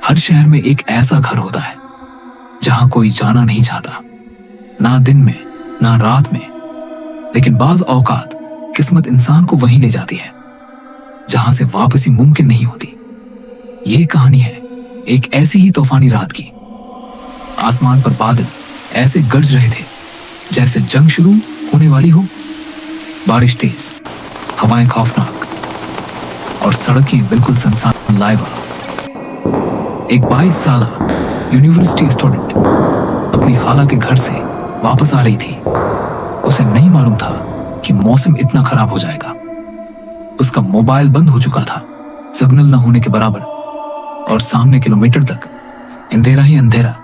हर शहर में एक ऐसा घर होता है जहां कोई जाना नहीं चाहता, ना दिन में ना रात में, लेकिन बाज औकात किस्मत इंसान को वहीं ले जाती है जहां से वापसी मुमकिन नहीं होती। ये कहानी है एक ऐसी ही तूफानी रात की। आसमान पर बादल ऐसे गरज रहे थे जैसे जंग शुरू होने वाली हो। बारिश तेज, हवाएं खौफनाक और सड़कें बिल्कुल सुनसान। लाइबा, एक 22 साला यूनिवर्सिटी स्टूडेंट, अपनी खाला के घर से वापस आ रही थी। उसे नहीं मालूम था कि मौसम इतना खराब हो जाएगा। उसका मोबाइल बंद हो चुका था, सिग्नल न होने के बराबर, और सामने किलोमीटर तक अंधेरा ही अंधेरा।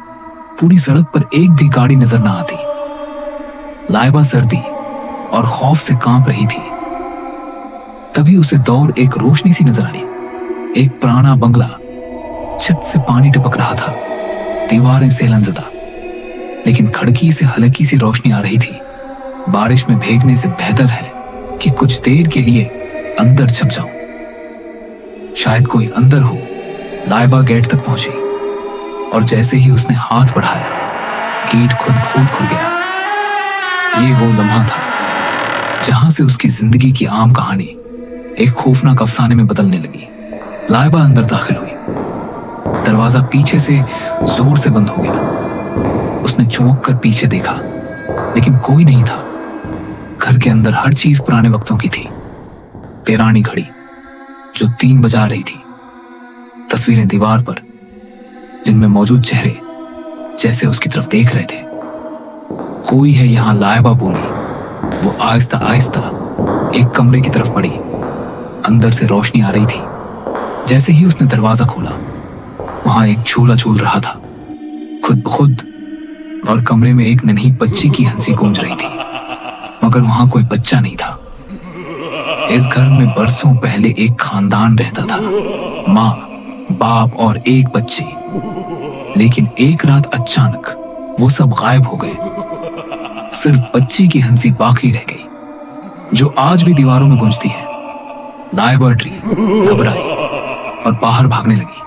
पूरी सड़क पर एक भी गाड़ी नजर न आती। लाइबा सर्दी और खौफ से कांप रही थी। तभी उसे दौड़ एक रोशनी सी नजर आई। एक पुराना बंगला, छत से पानी टपक रहा था, दीवारें सेलनज़दा, लेकिन खिड़की से हल्की सी रोशनी आ रही थी। बारिश में भीगने से बेहतर है कि कुछ देर के लिए अंदर छप जाऊं। शायद कोई अंदर हो। लाइबा गेट तक पहुंची और जैसे ही उसने हाथ बढ़ाया, गेट खुद ब खुल गया। ये वो लम्हा था जहां से उसकी जिंदगी की आम कहानी एक खौफनाक अफसाने में बदलने लगी। लाइबा अंदर दाखिल हुई। दरवाजा पीछे से जोर से बंद हो गया। उसने चौंक कर पीछे देखा, लेकिन कोई नहीं था। घर के अंदर हर चीज पुराने वक्तों की थी। पुरानी घड़ी जो 3 बजा रही थी, तस्वीरें दीवार पर जिनमें मौजूद चेहरे जैसे उसकी तरफ देख रहे थे। कोई है यहाँ, लाइबा बोली। वो आहिस्ता आहिस्ता एक कमरे की तरफ बढ़ी। अंदर से रोशनी आ रही थी। जैसे ही उसने दरवाजा खोला, वहां एक झूला झूल रहा था, खुद ब खुद, और कमरे में एक नन्ही बच्ची की हंसी गूंज रही थी, मगर वहां कोई बच्चा नहीं था। इस घर में बरसों पहले एक खानदान रहता था, माँ, बाप और एक बच्ची। लेकिन एक रात अचानक वो सब गायब हो गए। सिर्फ बच्ची की हंसी बाकी रह गई, जो आज भी दीवारों में गूंजती है। लाइबा डरी, घबराई और बाहर भागने लगी।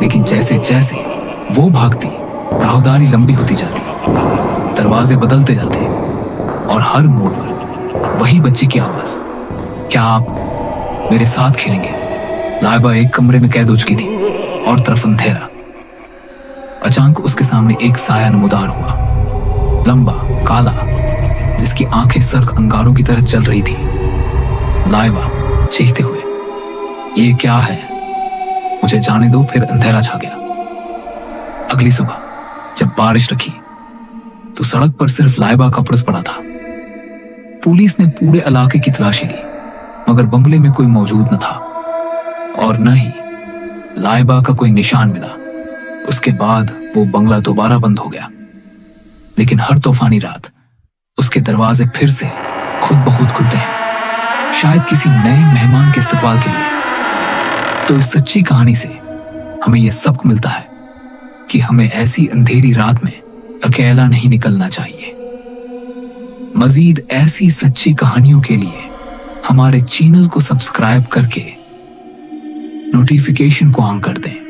लेकिन जैसे जैसे वो भागती, राहदारी लंबी होती जाती, दरवाजे बदलते जाते, और हर मोड़ पर वही बच्ची की आवाज, क्या आप मेरे साथ खेलेंगे? लाइबा एक कमरे में कैद हो चुकी थी और तरफ अंधेरा। अचानक उसके सामने एक साया नमूदार हुआ, लंबा, काला, जिसकी आंखें सर्क अंगारों की तरह जल रही थी। लाइबा चीखते हुए, ये क्या है? मुझे जाने दो। फिर अंधेरा छा गया। अगली सुबह जब बारिश रखी तो सड़क पर सिर्फ लाइबा का पर्स पड़ा था। पुलिस ने पूरे इलाके की तलाशी ली, मगर बंगले में कोई मौजूद न था, और न ही लाइबा का कोई निशान मिला। उसके बाद वो बंगला दोबारा बंद हो गया। लेकिन हर तूफानी रात उसके दरवाजे फिर से खुद ब खुद खुलते हैं, शायद किसी नए मेहमान के इस्तकबाल के लिए। तो इस सच्ची कहानी से हमें यह सबक मिलता है कि हमें ऐसी अंधेरी रात में अकेला नहीं निकलना चाहिए। मजीद ऐसी सच्ची कहानियों के लिए हमारे चैनल को सब्सक्राइब करके नोटिफिकेशन को ऑन कर दें।